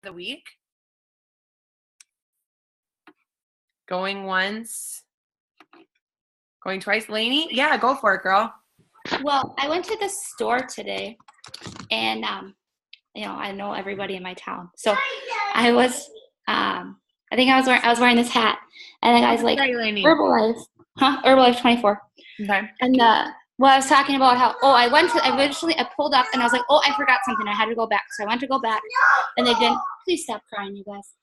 the week? Going once, going twice. Lainey? Yeah, go for it, girl. Well, I went to the store today, and I know everybody in my town, so I was I think I was wearing this hat, and the guy's like, Herbalife, Herbalife 24. Okay. And I was talking about how I pulled up and I was like, I forgot something. I had to go back, so I went to go back, and they didn't. Please stop crying, you guys.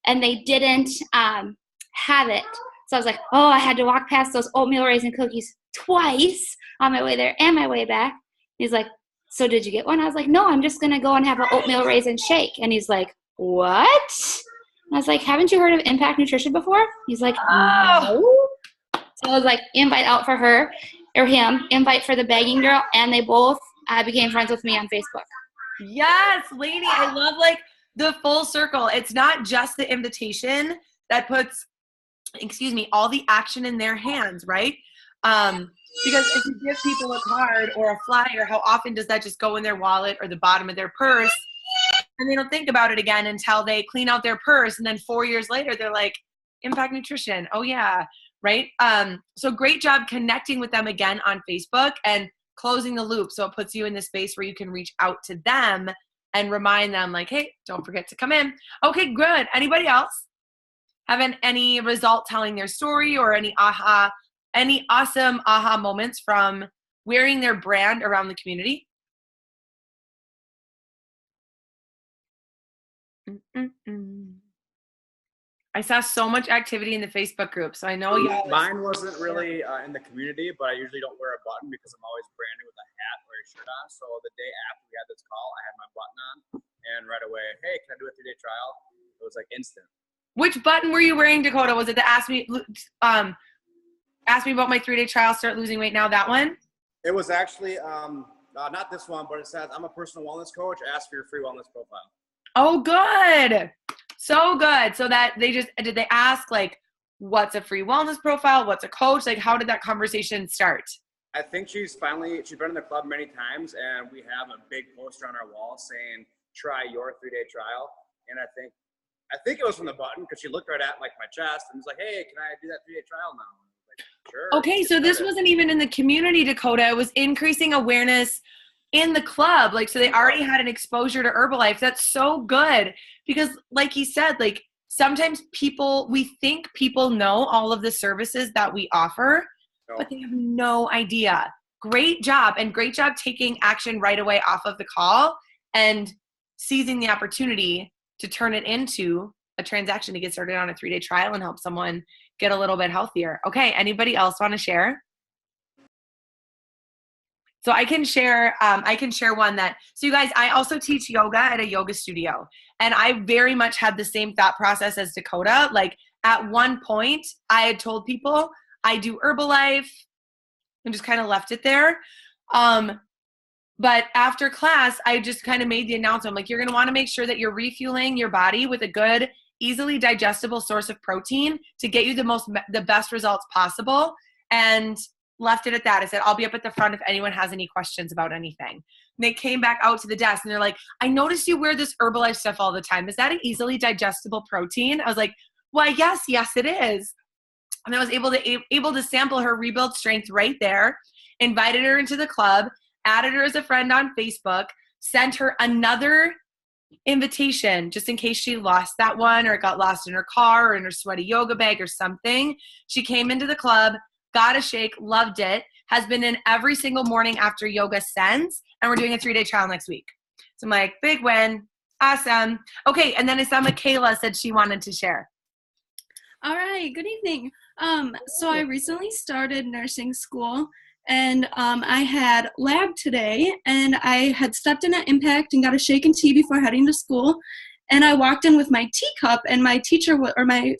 And they didn't have it. So I was like, I had to walk past those oatmeal raisin cookies twice on my way there and my way back. He's like, so did you get one? I was like, no, I'm just going to go and have an oatmeal raisin shake. And he's like, what? And I was like, haven't you heard of Impact Nutrition before? He's like, no. So I was like, invite out for her or him, invite for the begging girl. And they both became friends with me on Facebook. Yes, lady. I love the full circle. It's not just the invitation that puts all the action in their hands, right? Because if you give people a card or a flyer, how often does that just go in their wallet or the bottom of their purse, and they don't think about it again until they clean out their purse, and then 4 years later they're like, Impact Nutrition, oh yeah, right? So great job connecting with them again on Facebook and closing the loop, so it puts you in the space where you can reach out to them and remind them like, hey, don't forget to come in. Okay, good. Anybody else have any result telling their story or any awesome aha moments from wearing their brand around the community? I saw so much activity in the Facebook group, so I know y'all. Mine wasn't really in the community, but I usually don't wear a button because I'm always branded with a hat or a shirt on. So the day after we had this call, I had my button on, and right away, hey, can I do a 3-day trial? It was like instant. Which button were you wearing, Dakota? Was it the ask me about my 3-day trial, start losing weight now, that one? It was actually not this one, but it says, I'm a personal wellness coach. Ask for your free wellness profile. Oh, good. So good. So that did they ask like, what's a free wellness profile? What's a coach? Like, how did that conversation start? I think she's been in the club many times, and we have a big poster on our wall saying, try your 3-day trial. And I think it was from the button because she looked right at like my chest and was like, hey, can I do that 3-day trial now? Like, sure. Okay, so this wasn't even in the community, Dakota. It was increasing awareness in the club. Like, so they already had an exposure to Herbalife. That's so good because like he said, like sometimes we think people know all of the services that we offer, but they have no idea. Great job, and great job taking action right away off of the call and seizing the opportunity to turn it into a transaction to get started on a 3-day trial and help someone get a little bit healthier. Okay, anybody else want to share? So I can share one so you guys, I also teach yoga at a yoga studio, and I very much had the same thought process as Dakota. Like at one point I had told people I do Herbalife and just kind of left it there. But after class, I just kind of made the announcement, like, you're going to want to make sure that you're refueling your body with a good, easily digestible source of protein to get you the best results possible, and left it at that. I said, I'll be up at the front if anyone has any questions about anything. And they came back out to the desk and they're like, I noticed you wear this Herbalife stuff all the time. Is that an easily digestible protein? I was like, why, yes, it is. And I was able to sample her Rebuild Strength right there, invited her into the club, added her as a friend on Facebook, sent her another invitation just in case she lost that one or it got lost in her car or in her sweaty yoga bag or something. She came into the club, got a shake, loved it, has been in every single morning after yoga since, and we're doing a 3-day trial next week. So I'm like, big win. Awesome. Okay, and then I saw Michaela said she wanted to share. All right, good evening. So I recently started nursing school, and I had lab today, and I had stepped in at Impact and got a shake and tea before heading to school. And I walked in with my teacup, and my teacher or my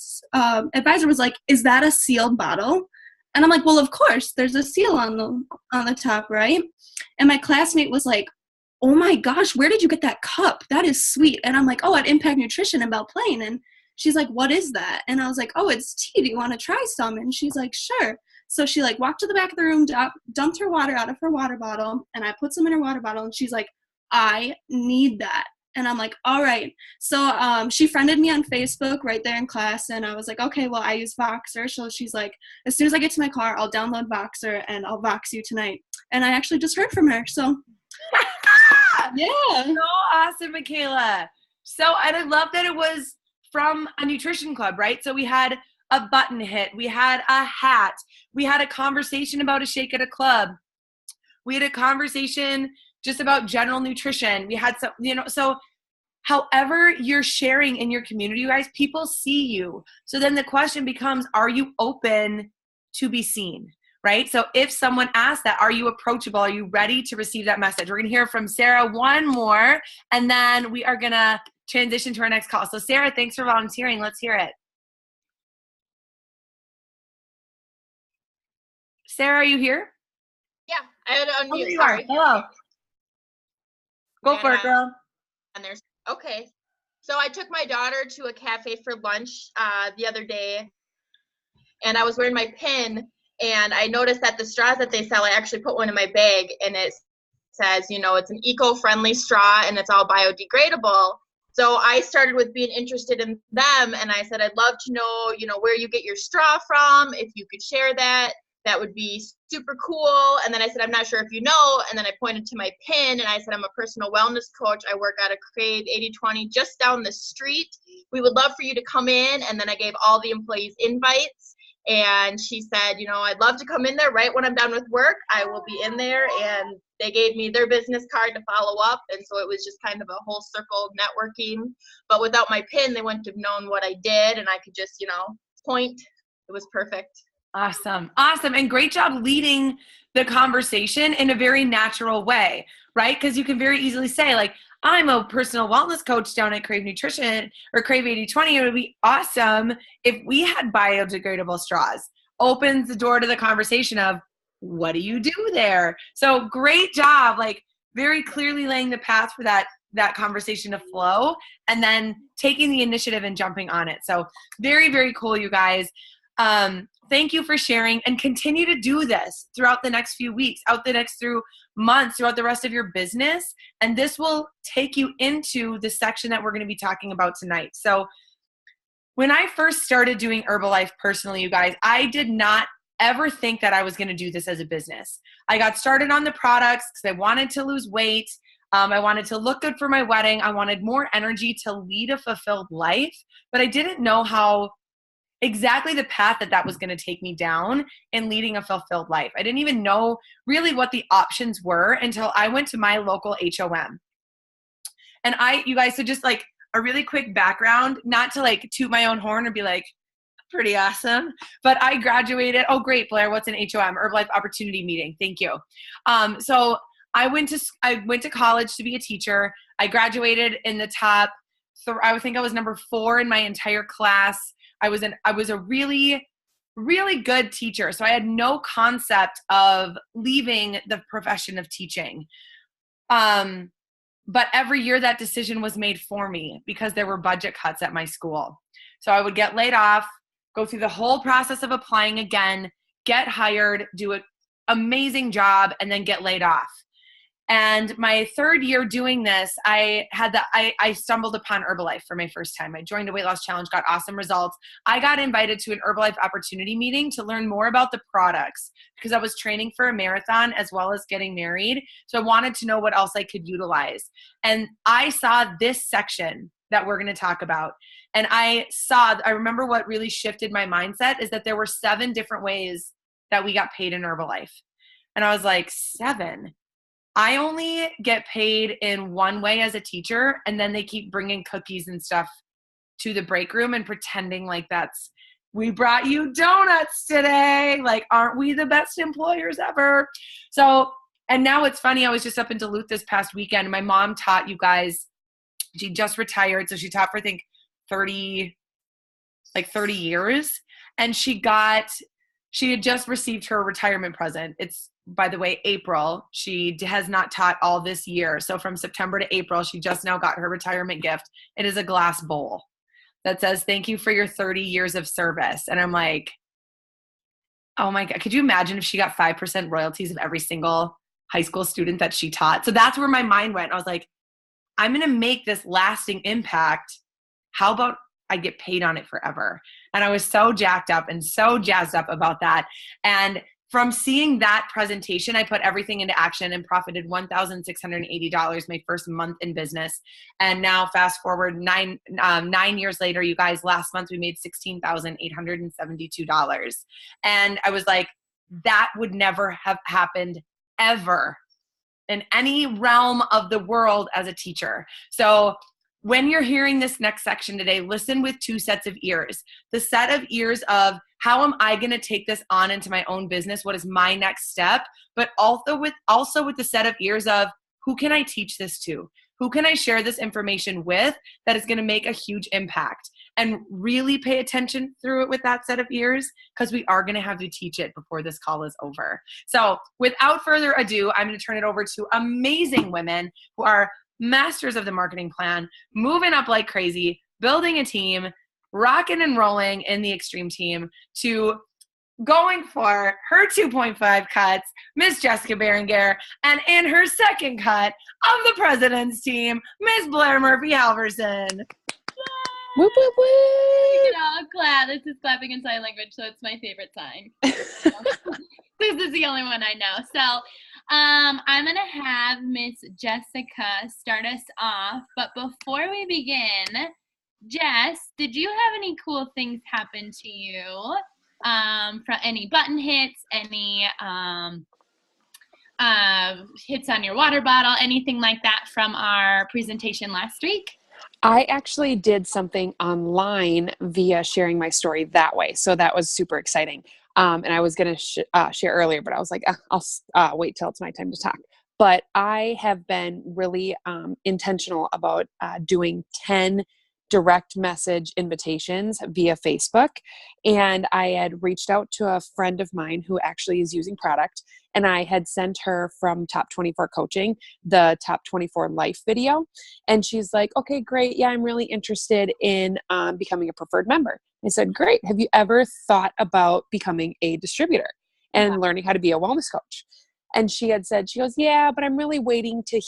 advisor was like, "Is that a sealed bottle?" And I'm like, "Well, of course, there's a seal on the top, right?" And my classmate was like, "Oh my gosh, where did you get that cup? That is sweet." And I'm like, "Oh, at Impact Nutrition in Belle Plaine." And she's like, "What is that?" And I was like, "Oh, it's tea. Do you want to try some?" And she's like, "Sure." So she like walked to the back of the room, dumped her water out of her water bottle, and I put some in her water bottle, and she's like, "I need that." And I'm like, all right. So she friended me on Facebook right there in class. And I was like, okay, well, I use Voxer. So she's like, as soon as I get to my car, I'll download Voxer and I'll Vox you tonight. And I actually just heard from her. So yeah. So awesome, Michaela. So, and I love that it was from a nutrition club, right? So we had a button hit, we had a hat, we had a conversation about a shake at a club. We had a conversation just about general nutrition. We had some, so however you're sharing in your community, you guys, people see you. So then the question becomes, are you open to be seen? Right? So if someone asks that, are you approachable? Are you ready to receive that message? We're going to hear from Sarah one more, and then we are going to transition to our next call. So Sarah, thanks for volunteering. Let's hear it. Sarah, are you here? Yeah, I had to unmute. Oh, there you Sorry. are. Hello. Go for it, girl. And there's okay. So I took my daughter to a cafe for lunch the other day, and I was wearing my pin, and I noticed that the straws that they sell, I actually put one in my bag, and it says, it's an eco-friendly straw, and it's all biodegradable. So I started with being interested in them, and I said, I'd love to know, where you get your straw from. If you could share that, that would be super cool. And then I said, I'm not sure if you know. And then I pointed to my pin, and I said, I'm a personal wellness coach. I work out of Crave 8020 just down the street. We would love for you to come in. And then I gave all the employees invites. And she said, I'd love to come in there right when I'm done with work. I will be in there. And they gave me their business card to follow up. And so it was just kind of a whole circle networking. But without my pin, they wouldn't have known what I did. And I could just, point. It was perfect. Awesome. And great job leading the conversation in a very natural way, right? Because you can very easily say, like, I'm a personal wellness coach down at Crave Nutrition or Crave 8020. It would be awesome if we had biodegradable straws. Opens the door to the conversation of, what do you do there? So great job, like very clearly laying the path for that conversation to flow, and then taking the initiative and jumping on it. So very, very cool, you guys. Thank you for sharing, and continue to do this throughout the next few weeks, through months, throughout the rest of your business. And this will take you into the section that we're going to be talking about tonight. So when I first started doing Herbalife personally, you guys, I did not ever think that I was going to do this as a business. I got started on the products because I wanted to lose weight. I wanted to look good for my wedding. I wanted more energy to lead a fulfilled life, but I didn't know how exactly the path that was going to take me down in leading a fulfilled life. I didn't even know really what the options were until I went to my local HOM. And you guys, so just like a really quick background, not to like toot my own horn or be like, pretty awesome, but I graduated. Oh, great, Blair. What's an HOM? Herbalife Opportunity Meeting. Thank you. So I went to college to be a teacher. I graduated in the top. I think I was number 4 in my entire class. I was a really, really good teacher. So I had no concept of leaving the profession of teaching. But every year that decision was made for me because there were budget cuts at my school. So I would get laid off, go through the whole process of applying again, get hired, do an amazing job, and then get laid off. And my 3rd year doing this, I stumbled upon Herbalife for my first time. I joined a weight loss challenge, got awesome results. I got invited to an Herbalife opportunity meeting to learn more about the products because I was training for a marathon as well as getting married. So I wanted to know what else I could utilize. And I saw this section that we're going to talk about. And I remember what really shifted my mindset is that there were 7 different ways that we got paid in Herbalife. And I was like, 7? I only get paid in one way as a teacher, and then they keep bringing cookies and stuff to the break room and pretending like we brought you donuts today. Like, aren't we the best employers ever? So, and now it's funny. I was just up in Duluth this past weekend. My mom taught, you guys. She just retired. So she taught for, I think, 30 years. And she had just received her retirement present. It's, by the way, April. She has not taught all this year. So from September to April, she just now got her retirement gift. It is a glass bowl that says, thank you for your 30 years of service. And I'm like, oh my God, could you imagine if she got 5% royalties of every single high school student that she taught? So that's where my mind went. I was like, I'm going to make this lasting impact. How about I get paid on it forever? And I was so jacked up and so jazzed up about that. And from seeing that presentation, I put everything into action and profited $1,680 my first month in business. And now fast forward 9 years later, you guys, last month we made $16,872. And I was like, that would never have happened ever in any realm of the world as a teacher. So when you're hearing this next section today, listen with 2 sets of ears. The set of ears of how am I going to take this on into my own business? What is my next step? But also with the set of ears of who can I teach this to? Who can I share this information with that is going to make a huge impact? And really pay attention through it with that set of ears, because we are going to have to teach it before this call is over. So without further ado, I'm going to turn it over to amazing women who are masters of the marketing plan, moving up like crazy, building a team, rocking and rolling in the extreme team, to going for her 2.5 cuts, Miss Jessica Berenguer, and in her second cut of the president's team, Miss Blair Murphy-Halverson. Whoop, whoop, whoop. You know, clap. This is clapping in sign language, so it's my favorite sign. This is the only one I know. So I'm going to have Miss Jessica start us off. But before we begin, Jess, did you have any cool things happen to you? From any button hits, any hits on your water bottle, anything like that from our presentation last week? I actually did something online via sharing my story that way. So that was super exciting. And I was going to share earlier, but I was like, I'll wait till it's my time to talk. But I have been really intentional about doing 10 direct message invitations via Facebook. And I had reached out to a friend of mine who actually is using product. And I had sent her from Top 24 Coaching, the Top 24 Life video. And she's like, okay, great. Yeah, I'm really interested in becoming a preferred member. I said, great. Have you ever thought about becoming a distributor and learning how to be a wellness coach? And she had said, she goes, yeah, but I'm really waiting to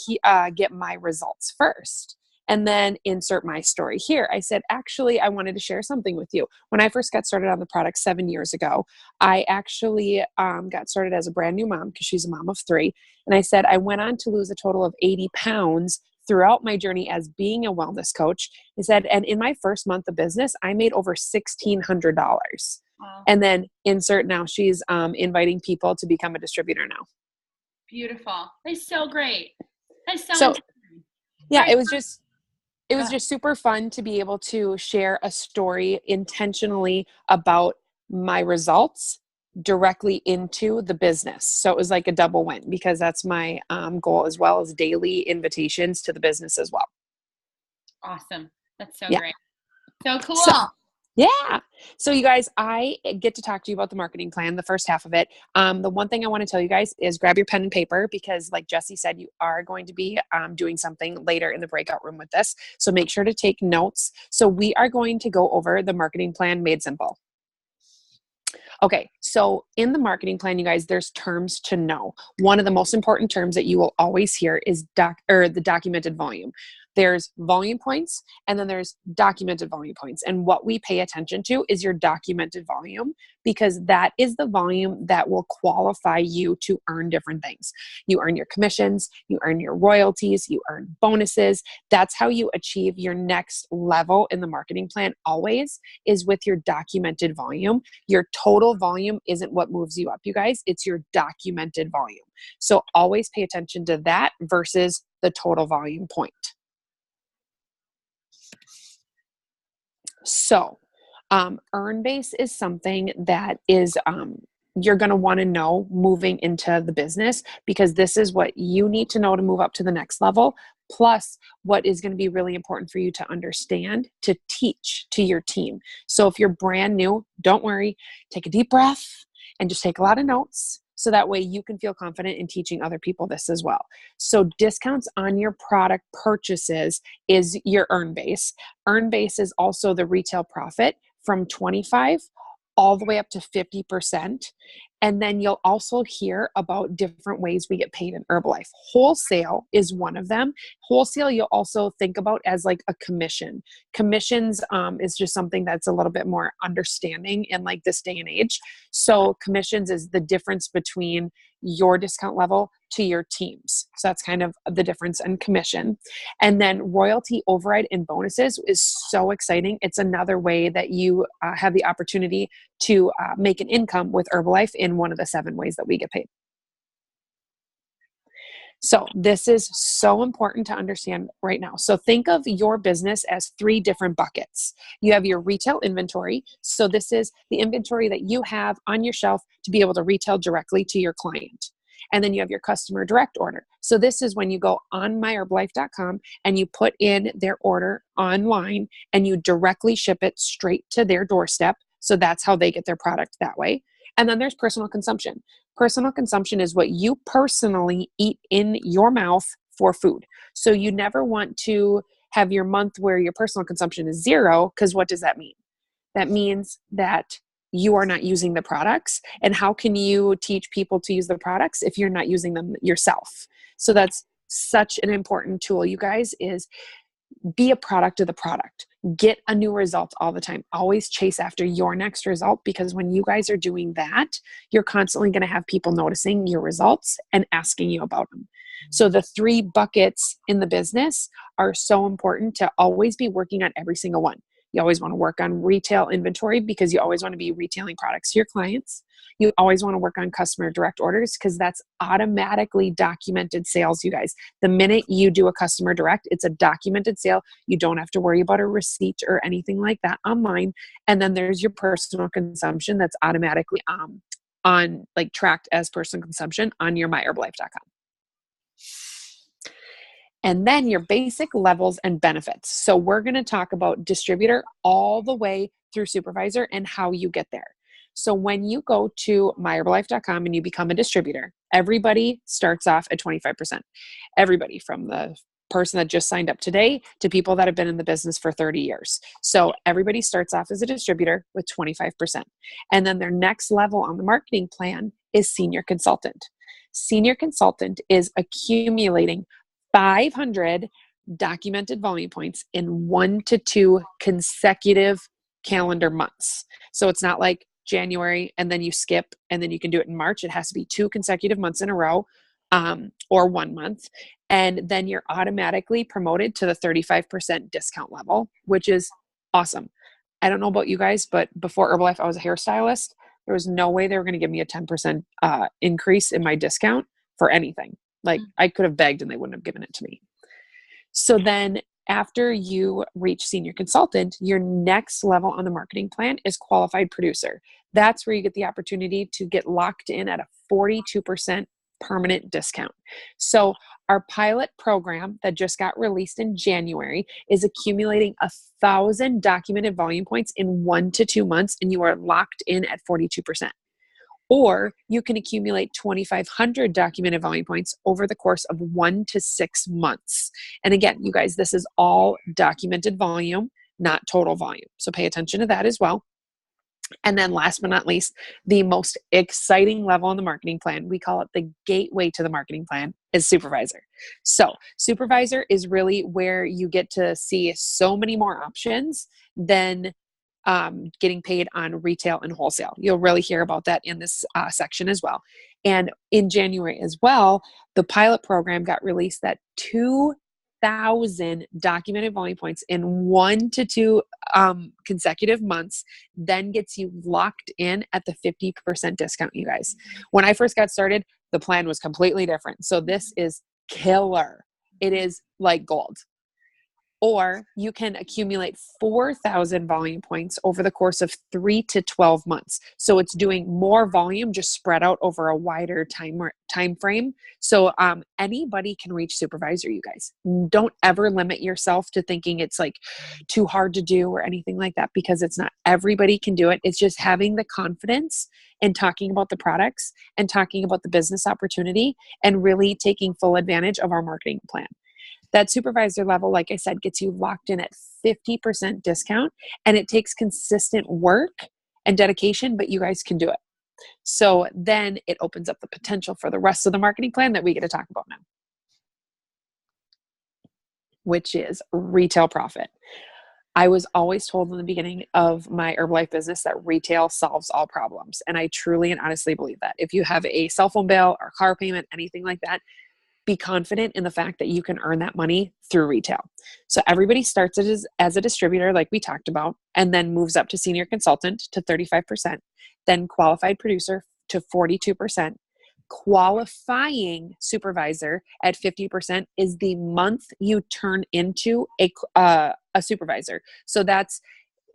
get my results first. And then insert my story here. I said, actually, I wanted to share something with you. When I first got started on the product 7 years ago, I actually got started as a brand new mom, because she's a mom of 3. And I said, I went on to lose a total of 80 pounds throughout my journey as being a wellness coach. I said, and in my first month of business, I made over $1,600. Wow. And then insert now, she's inviting people to become a distributor now. Beautiful. That's so great. That's so yeah, it was just super fun to be able to share a story intentionally about my results directly into the business. So it was like a double win, because that's my goal, as well as daily invitations to the business as well. Awesome. That's so great. So cool. So you guys, I get to talk to you about the marketing plan, the first half of it. The one thing I want to tell you guys is grab your pen and paper, because like Jessie said, you are going to be doing something later in the breakout room with this. So make sure to take notes. So we are going to go over the marketing plan made simple. Okay, so in the marketing plan, you guys, there's terms to know. One of the most important terms that you will always hear is the documented volume. There's volume points, and then there's documented volume points. And what we pay attention to is your documented volume, because that is the volume that will qualify you to earn different things. You earn your commissions, you earn your royalties, you earn bonuses. That's how you achieve your next level in the marketing plan always, is with your documented volume. Your total volume isn't what moves you up, you guys. It's your documented volume. So always pay attention to that versus the total volume point. So, earn base is something that is, you're going to want to know moving into the business, because this is what you need to know to move up to the next level. Plus, what is going to be really important for you to understand, to teach to your team. So if you're brand new, don't worry, take a deep breath and just take a lot of notes. So that way you can feel confident in teaching other people this as well. So discounts on your product purchases is your earn base. Earn base is also the retail profit from 25 all the way up to 50%. And then you'll also hear about different ways we get paid in Herbalife. Wholesale is one of them. Wholesale, you'll also think about as like a commission. Commissions is just something that's a little bit more understanding in like this day and age. So commissions is the difference between your discount level to your teams. So that's kind of the difference in commission. And then royalty, override, and bonuses is so exciting. It's another way that you have the opportunity to make an income with Herbalife in one of the 7 ways that we get paid. So this is so important to understand right now. So think of your business as 3 different buckets. You have your retail inventory. So this is the inventory that you have on your shelf to be able to retail directly to your client. And then you have your customer direct order. So this is when you go on myherbalife.com and you put in their order online and you directly ship it straight to their doorstep. So that's how they get their product that way. And then there's personal consumption. Personal consumption is what you personally eat in your mouth for food. So you never want to have your month where your personal consumption is 0, because what does that mean? That means that you are not using the products. And how can you teach people to use the products if you're not using them yourself? So that's such an important tool, you guys, is be a product of the product. Get a new result all the time. Always chase after your next result, because when you guys are doing that, you're constantly going to have people noticing your results and asking you about them. So the 3 buckets in the business are so important to always be working on every single one. You always want to work on retail inventory because you always want to be retailing products to your clients. You always want to work on customer direct orders because that's automatically documented sales, you guys. The minute you do a customer direct, it's a documented sale. You don't have to worry about a receipt or anything like that online. And then there's your personal consumption that's automatically on like tracked as personal consumption on your myherbalife.com. And then your basic levels and benefits. So we're going to talk about distributor all the way through supervisor and how you get there. So when you go to myherbalife.com and you become a distributor, everybody starts off at 25%. Everybody, from the person that just signed up today to people that have been in the business for 30 years. So everybody starts off as a distributor with 25%. And then their next level on the marketing plan is senior consultant. Senior consultant is accumulating 500 documented volume points in 1 to 2 consecutive calendar months. So it's not like January and then you skip and then you can do it in March. It has to be 2 consecutive months in a row, or 1 month. And then you're automatically promoted to the 35% discount level, which is awesome. I don't know about you guys, but before Herbalife, I was a hairstylist. There was no way they were going to give me a 10% increase in my discount for anything. Like I could have begged and they wouldn't have given it to me. So then after you reach senior consultant, your next level on the marketing plan is qualified producer. That's where you get the opportunity to get locked in at a 42% permanent discount. So our pilot program that just got released in January is accumulating 1,000 documented volume points in 1 to 2 months, and you are locked in at 42%. Or you can accumulate 2,500 documented volume points over the course of 1 to 6 months. And again, you guys, this is all documented volume, not total volume. So pay attention to that as well. And then last but not least, the most exciting level on the marketing plan, we call it the gateway to the marketing plan, is supervisor. So supervisor is really where you get to see so many more options than getting paid on retail and wholesale. You'll really hear about that in this section as well. And in January as well, the pilot program got released that 2,000 documented volume points in 1 to 2 consecutive months then gets you locked in at the 50% discount, you guys. When I first got started, the plan was completely different. So this is killer. It is like gold. Or you can accumulate 4,000 volume points over the course of 3 to 12 months. So it's doing more volume, just spread out over a wider time frame. So anybody can reach supervisor, you guys. Don't ever limit yourself to thinking it's like too hard to do or anything like that, because it's not. Everybody can do it. It's just having the confidence and talking about the products and talking about the business opportunity and really taking full advantage of our marketing plan. That supervisor level, like I said, gets you locked in at 50% discount, and it takes consistent work and dedication, but you guys can do it. So then it opens up the potential for the rest of the marketing plan that we get to talk about now, which is retail profit. I was always told in the beginning of my Herbalife business that retail solves all problems. And I truly and honestly believe that. If you have a cell phone bill or car payment, anything like that, be confident in the fact that you can earn that money through retail. So everybody starts as a distributor, like we talked about, and then moves up to senior consultant to 35%, then qualified producer to 42%. Qualifying supervisor at 50% is the month you turn into a supervisor. So that's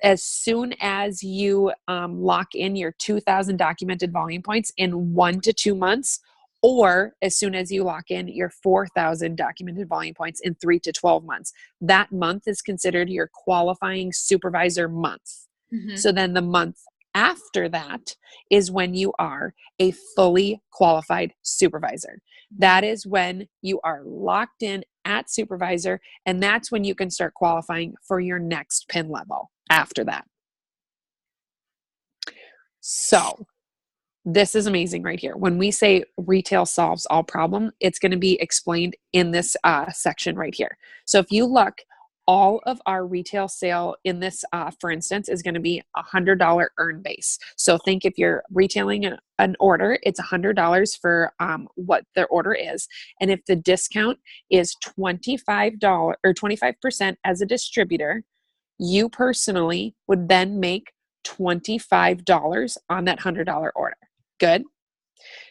as soon as you lock in your 2,000 documented volume points in 1 to 2 months, or as soon as you lock in your 4,000 documented volume points in 3 to 12 months. That month is considered your qualifying supervisor month. Mm-hmm. So then the month after that is when you are a fully qualified supervisor. That is when you are locked in at supervisor, and that's when you can start qualifying for your next PIN level after that. So this is amazing right here. When we say retail solves all problem, it's going to be explained in this section right here. So if you look, all of our retail sale in this, for instance, is going to be $100 earn base. So think if you're retailing an order, it's $100 for what their order is. And if the discount is $25 or 25% as a distributor, you personally would then make $25 on that $100 order. Good.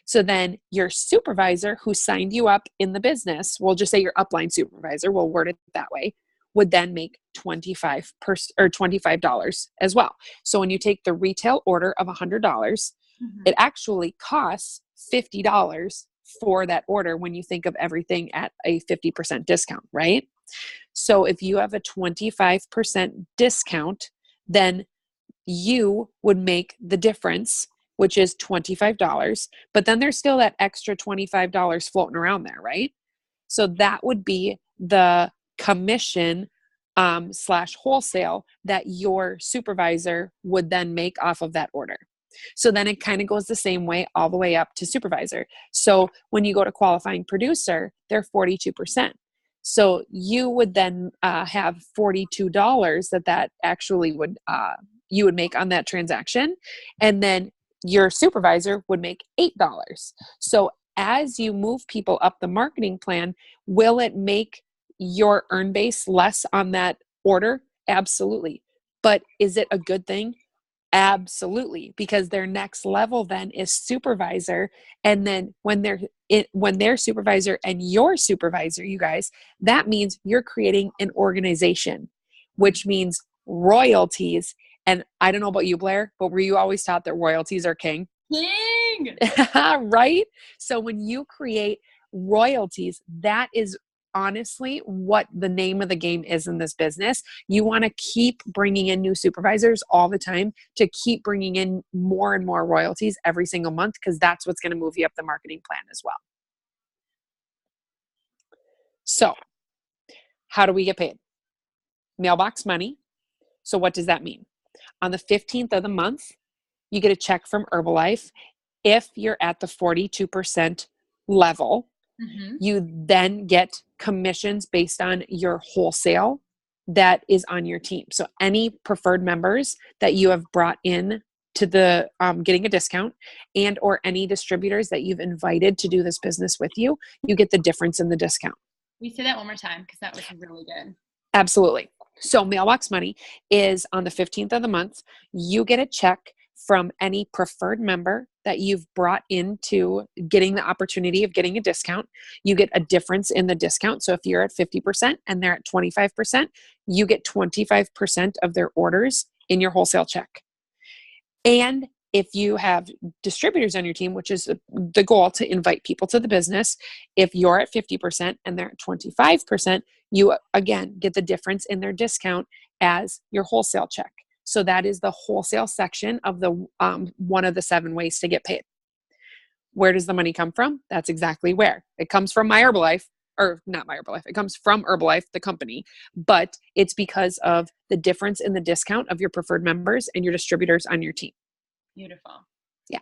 So then your supervisor who signed you up in the business, we'll just say your upline supervisor, we'll word it that way, would then make $25 as well. So when you take the retail order of $100, it actually costs $50 for that order when you think of everything at a 50% discount, right? So if you have a 25% discount, then you would make the difference, which is $25, but then there's still that extra $25 floating around there, right? So that would be the commission / wholesale that your supervisor would then make off of that order. So then it kind of goes the same way all the way up to supervisor. So when you go to qualifying producer, they're 42%. So you would then have $42 that actually would you would make on that transaction, and then your supervisor would make $8. So as you move people up the marketing plan, will it make your earn base less on that order? Absolutely. But is it a good thing? Absolutely, because their next level then is supervisor. And then when they're supervisor and your supervisor, you guys, that means you're creating an organization, which means royalties. And I don't know about you, Blair, but were you always taught that royalties are king? King! Right? So when you create royalties, that is honestly what the name of the game is in this business. You want to keep bringing in new supervisors all the time to keep bringing in more and more royalties every single month, because that's what's going to move you up the marketing plan as well. So how do we get paid? Mailbox money. So what does that mean? On the 15th of the month, you get a check from Herbalife. If you're at the 42% level, you then get commissions based on your wholesale that is on your team. So any preferred members that you have brought in to the getting a discount, and or any distributors that you've invited to do this business with you, you get the difference in the discount. We say that one more time because that was really good. Absolutely. So mailbox money is on the 15th of the month. You get a check from any preferred member that you've brought into getting the opportunity of getting a discount. You get a difference in the discount. So if you're at 50% and they're at 25%, you get 25% of their orders in your wholesale check. And if you have distributors on your team, which is the goal to invite people to the business, if you're at 50% and they're at 25%, you again get the difference in their discount as your wholesale check. So that is the wholesale section of the one of the 7 ways to get paid. Where does the money come from? That's exactly where. It comes from my Herbalife, or not my Herbalife. It comes from Herbalife, the company, but it's because of the difference in the discount of your preferred members and your distributors on your team. Beautiful. Yeah.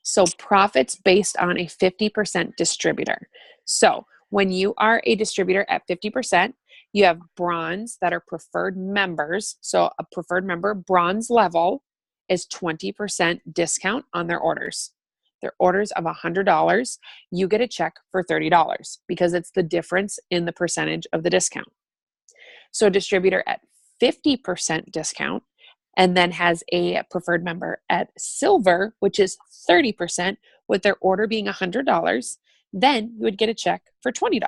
So profits based on a 50% distributor. So when you are a distributor at 50%, you have bronze that are preferred members. So a preferred member, bronze level, is 20% discount on their orders. Their orders of $100, you get a check for $30 because it's the difference in the percentage of the discount. So a distributor at 50% discount and then has a preferred member at silver, which is 30%, with their order being $100, then you would get a check for $20.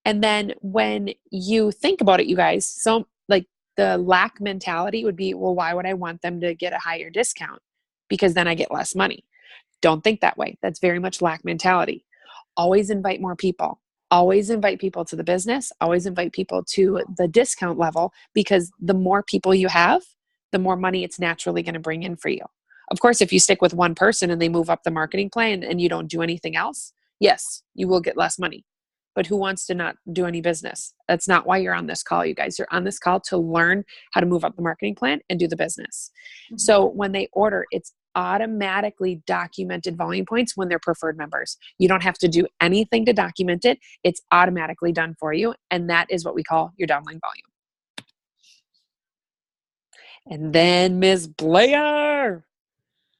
And then when you think about it, you guys, so like the lack mentality would be, well, why would I want them to get a higher discount? Because then I get less money. Don't think that way. That's very much lack mentality. Always invite more people. Always invite people to the business. Always invite people to the discount level, because the more people you have, the more money it's naturally going to bring in for you. Of course, if you stick with one person and they move up the marketing plan and you don't do anything else, yes, you will get less money. But who wants to not do any business? That's not why you're on this call, you guys. You're on this call to learn how to move up the marketing plan and do the business. Mm-hmm. So when they order, it's automatically documented volume points when they're preferred members. You don't have to do anything to document it. It's automatically done for you. And that is what we call your downline volume. And then Ms. Blair.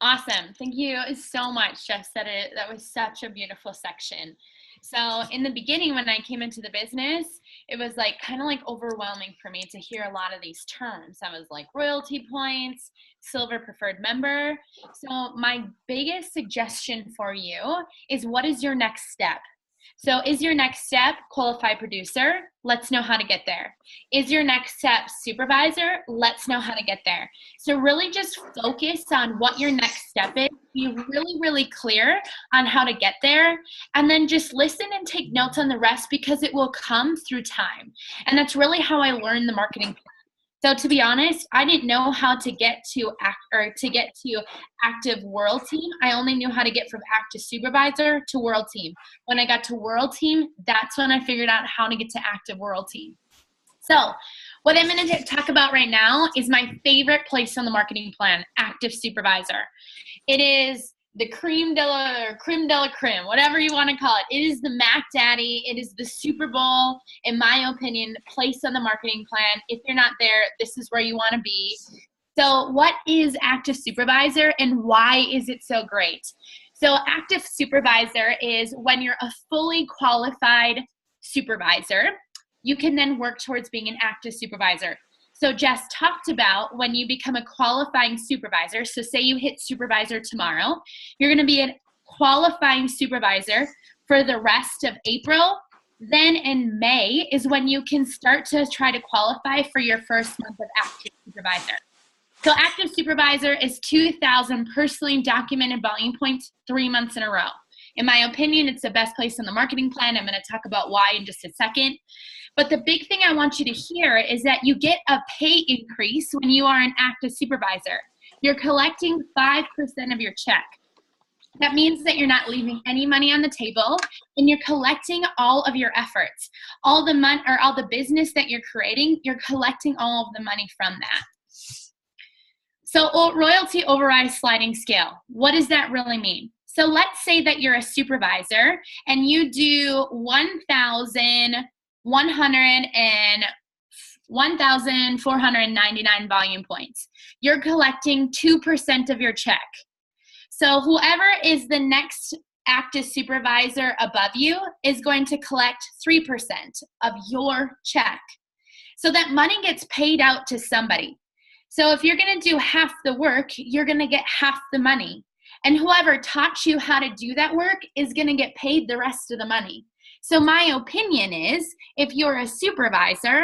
Awesome. Thank you so much, Jess. That was such a beautiful section. So in the beginning, when I came into the business, it was like kind of like overwhelming for me to hear a lot of these terms. I was like royalty points, silver preferred member. So my biggest suggestion for you is, what is your next step? So is your next step qualified producer? Let's know how to get there. Is your next step supervisor? Let's know how to get there. So really just focus on what your next step is. Be really, really clear on how to get there. And then just listen and take notes on the rest, because it will come through time. And that's really how I learned the marketing plan. So to be honest, I didn't know how to get to active world team. I only knew how to get from active supervisor to world team. When I got to world team, that's when I figured out how to get to active world team. So what I'm going to talk about right now is my favorite place on the marketing plan, active supervisor. It is the creme de la creme, whatever you want to call it. It is the Mac Daddy. It is the Super Bowl, in my opinion, place on the marketing plan. If you're not there, this is where you want to be. So what is active supervisor and why is it so great? So active supervisor is when you're a fully qualified supervisor, you can then work towards being an active supervisor. So Jess talked about when you become a qualifying supervisor. So say you hit supervisor tomorrow, you're going to be a qualifying supervisor for the rest of April. Then in May is when you can start to try to qualify for your first month of active supervisor. So active supervisor is 2,000 personally documented volume points 3 months in a row. In my opinion, it's the best place on the marketing plan. I'm going to talk about why in just a second. But the big thing I want you to hear is that you get a pay increase when you are an active supervisor. You're collecting 5% of your check. That means that you're not leaving any money on the table, and you're collecting all of your efforts. All the money or all the business that you're creating, you're collecting all of the money from that. So royalty overrides sliding scale. What does that really mean? So let's say that you're a supervisor and you do 1,499 volume points. You're collecting 2% of your check. So whoever is the next active supervisor above you is going to collect 3% of your check. So that money gets paid out to somebody. So if you're going to do half the work, you're going to get half the money. And whoever taught you how to do that work is going to get paid the rest of the money. So my opinion is, if you're a supervisor,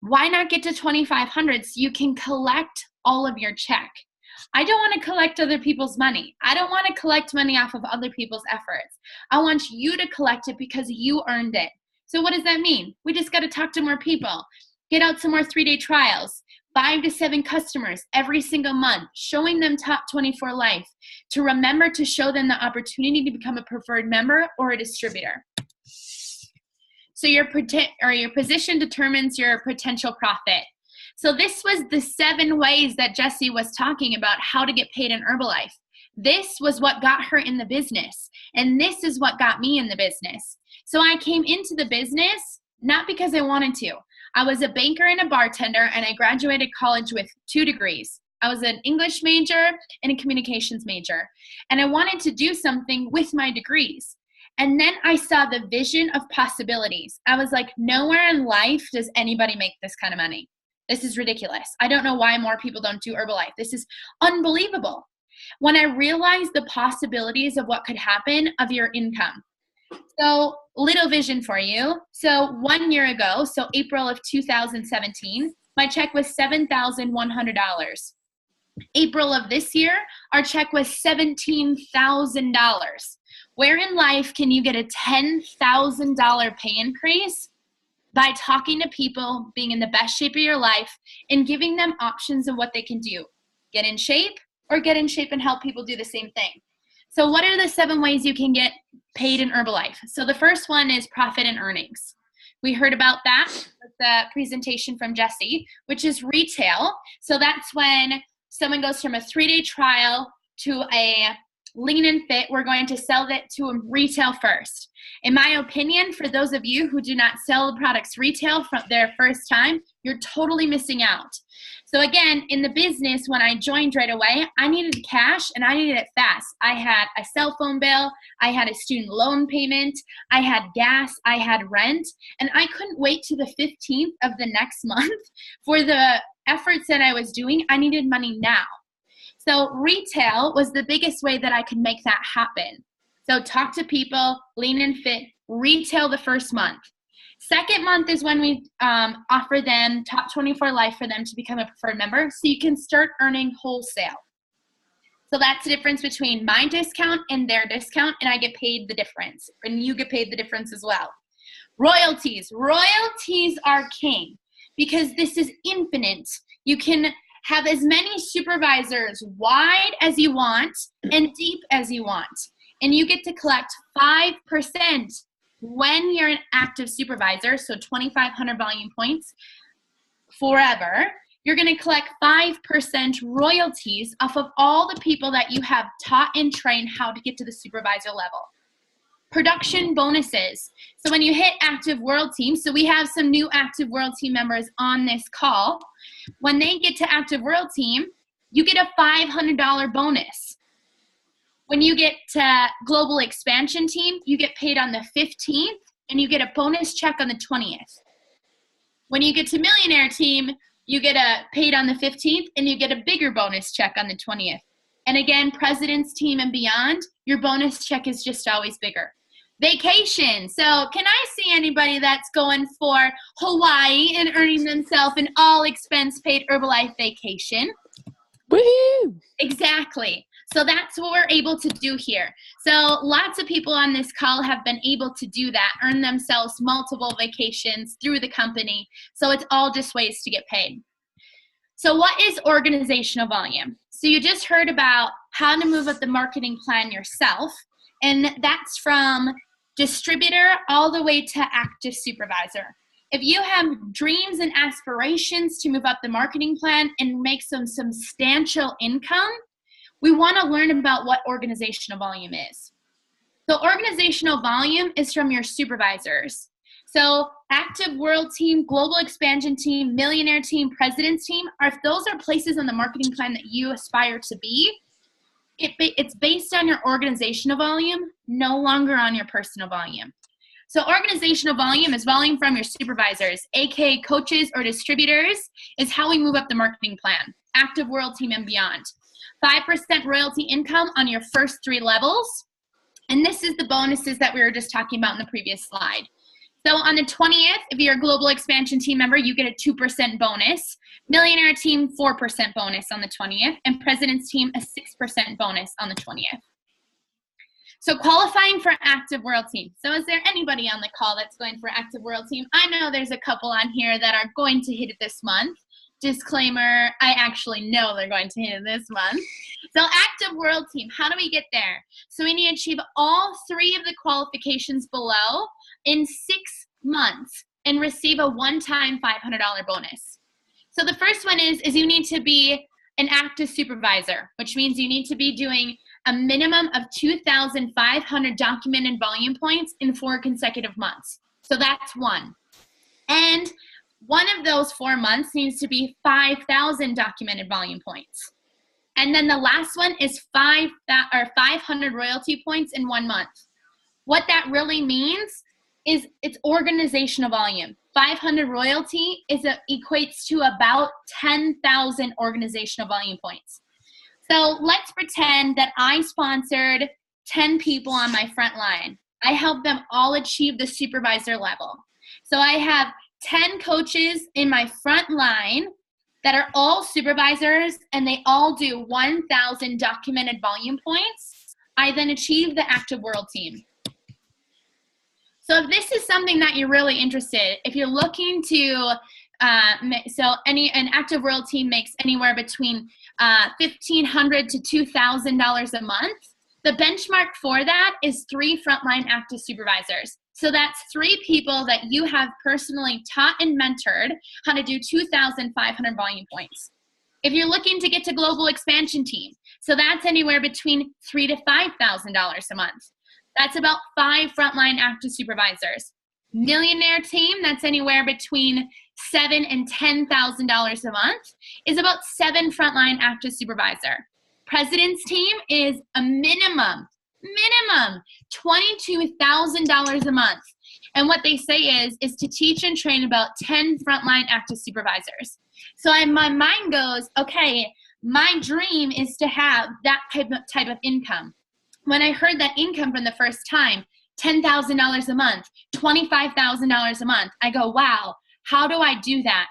why not get to 2,500 so you can collect all of your check? I don't want to collect other people's money. I don't want to collect money off of other people's efforts. I want you to collect it because you earned it. So what does that mean? We just got to talk to more people. Get out some more 3-day trials. 5 to 7 customers every single month, showing them Top 24 Life, to remember to show them the opportunity to become a preferred member or a distributor. So your position determines your potential profit. So this was the 7 ways that Jessie was talking about how to get paid in Herbalife. This was what got her in the business. And this is what got me in the business. So I came into the business not because I wanted to. I was a banker and a bartender, and I graduated college with 2 degrees. I was an English major and a communications major. And I wanted to do something with my degrees. And then I saw the vision of possibilities. I was like, nowhere in life does anybody make this kind of money. This is ridiculous. I don't know why more people don't do Herbalife. This is unbelievable. When I realized the possibilities of what could happen of your income. So little vision for you. So 1 year ago, so April of 2017, my check was $7,100. April of this year, our check was $17,000. Where in life can you get a $10,000 pay increase? By talking to people, being in the best shape of your life, and giving them options of what they can do. Get in shape, or get in shape and help people do the same thing. So what are the 7 ways you can get paid in Herbalife? So the first one is profit and earnings. We heard about that with the presentation from Jesse, which is retail. So that's when someone goes from a 3-day trial to a lean and fit. We're going to sell that to a retail first. In my opinion, for those of you who do not sell the products retail from their first time, you're totally missing out. So again, in the business, when I joined right away, I needed cash and I needed it fast. I had a cell phone bill, I had a student loan payment, I had gas, I had rent, and I couldn't wait to the 15th of the next month for the efforts that I was doing. I needed money now. So retail was the biggest way that I could make that happen. So talk to people, lean and fit, retail the first month. Second month is when we offer them Top 24 Life for them to become a preferred member, so you can start earning wholesale. So that's the difference between my discount and their discount, and I get paid the difference, and you get paid the difference as well. Royalties. Royalties are king because this is infinite. You can have as many supervisors wide as you want and deep as you want, and you get to collect 5% when you're an active supervisor, so 2,500 volume points forever. You're going to collect 5% royalties off of all the people that you have taught and trained how to get to the supervisor level. Production bonuses. So when you hit active world team, so we have some new active world team members on this call. When they get to active world team, you get a $500 bonus. When you get to global expansion team, you get paid on the 15th and you get a bonus check on the 20th. When you get to millionaire team, you get paid on the 15th and you get a bigger bonus check on the 20th. And again, president's team and beyond, your bonus check is just always bigger. Vacation. So can I see anybody that's going for Hawaii and earning themselves an all expense paid Herbalife vacation? Woohoo! Exactly. So that's what we're able to do here. So lots of people on this call have been able to do that, earn themselves multiple vacations through the company. So it's all just ways to get paid. So what is organizational volume? So you just heard about how to move up the marketing plan yourself, and that's from distributor all the way to active supervisor. If you have dreams and aspirations to move up the marketing plan and make some substantial income, we want to learn about what organizational volume is. So organizational volume is from your supervisors. So active world team, global expansion team, millionaire team, president's team, if those are places on the marketing plan that you aspire to be, it's based on your organizational volume, no longer on your personal volume. So organizational volume is volume from your supervisors, aka coaches or distributors, is how we move up the marketing plan, active world team and beyond. 5% royalty income on your first 3 levels. And this is the bonuses that we were just talking about in the previous slide. So on the 20th, if you're a global expansion team member, you get a 2% bonus. Millionaire team, 4% bonus on the 20th. And president's team, a 6% bonus on the 20th. So qualifying for active world team. So is there anybody on the call that's going for active world team? I know there's a couple on here that are going to hit it this month. Disclaimer, I actually know they're going to hit it this month. So active world team, how do we get there? So we need to achieve all 3 of the qualifications below in 6 months and receive a one-time $500 bonus. So the first one is you need to be an active supervisor, which means you need to be doing a minimum of 2,500 documented volume points in 4 consecutive months. So that's one. And one of those 4 months needs to be 5,000 documented volume points. And then the last one is 500 royalty points in 1 month. What that really means is it's organizational volume. 500 royalty equates to about 10,000 organizational volume points. So let's pretend that I sponsored 10 people on my front line. I helped them all achieve the supervisor level. So I have 10 coaches in my front line that are all supervisors, and they all do 1,000 documented volume points. I then achieve the active world team. So if this is something that you're really interested, if you're looking to, an active world team makes anywhere between $1,500 to $2,000 a month. The benchmark for that is 3 frontline active supervisors. So that's 3 people that you have personally taught and mentored how to do 2,500 volume points. If you're looking to get to global expansion team, so that's anywhere between $3,000 to $5,000 a month. That's about 5 frontline active supervisors. Millionaire team, that's anywhere between $7,000 and $10,000 a month, is about 7 frontline active supervisor. President's team is a minimum $22,000 a month. And what they say is to teach and train about 10 frontline active supervisors. So my mind goes, okay, my dream is to have that type of income. When I heard that income from the first time, $10,000 a month, $25,000 a month, I go, wow, how do I do that?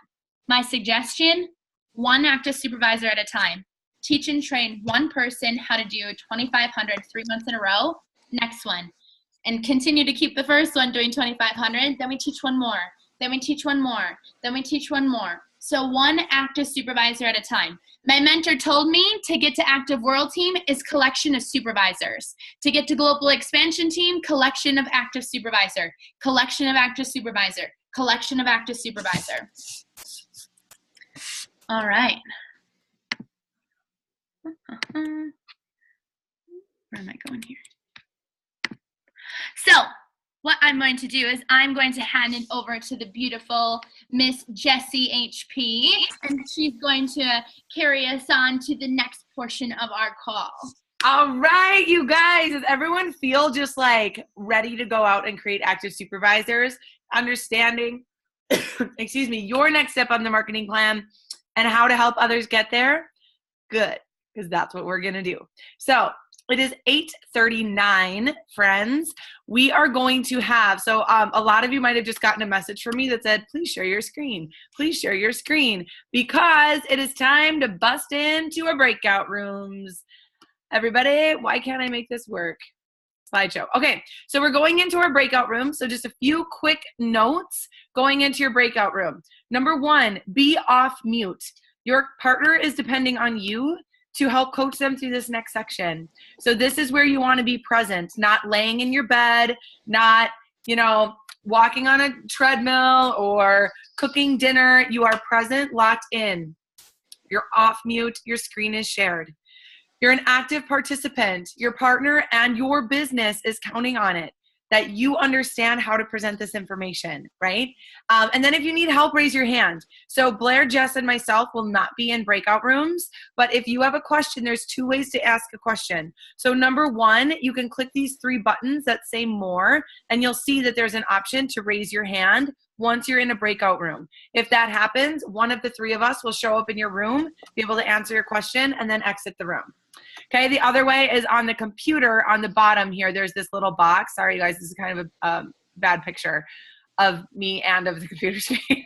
My suggestion, 1 active supervisor at a time. Teach and train 1 person how to do 2,500 3 months in a row. Next one. And continue to keep the first one doing 2,500. Then we teach 1 more. Then we teach 1 more. Then we teach 1 more. So 1 active supervisor at a time. My mentor told me to get to active world team is collection of supervisors. To get to global expansion team, collection of active supervisor. Collection of active supervisor. Collection of active supervisor. All right. Where am I going here? So what I'm going to do is I'm going to hand it over to the beautiful Miss Jessie HP, and she's going to carry us on to the next portion of our call. All right, you guys, does everyone feel just like ready to go out and create active supervisors, understanding, excuse me, your next step on the marketing plan and how to help others get there? Good, because that's what we're going to do. So it is 8:39, friends. We are going to have, a lot of you might have just gotten a message from me that said, please share your screen. Please share your screen, because it is time to bust into our breakout rooms. Everybody, why can't I make this work? Slideshow. Okay, so we're going into our breakout room. So just a few quick notes going into your breakout room. Number 1, be off mute. Your partner is depending on you to help coach them through this next section. So this is where you want to be present, not laying in your bed, not, walking on a treadmill or cooking dinner. You are present, locked in. You're off mute. Your screen is shared. You're an active participant. Your partner and your business is counting on it, that you understand how to present this information, right? And then if you need help, raise your hand. So Blair, Jess, and myself will not be in breakout rooms, but if you have a question, there's 2 ways to ask a question. So number 1, you can click these 3 buttons that say more, and you'll see that there's an option to raise your hand once you're in a breakout room. If that happens, one of the 3 of us will show up in your room, be able to answer your question, and then exit the room. Okay, the other way is on the computer on the bottom here. There's this little box. Sorry, guys, this is kind of a bad picture of me and of the computer screen.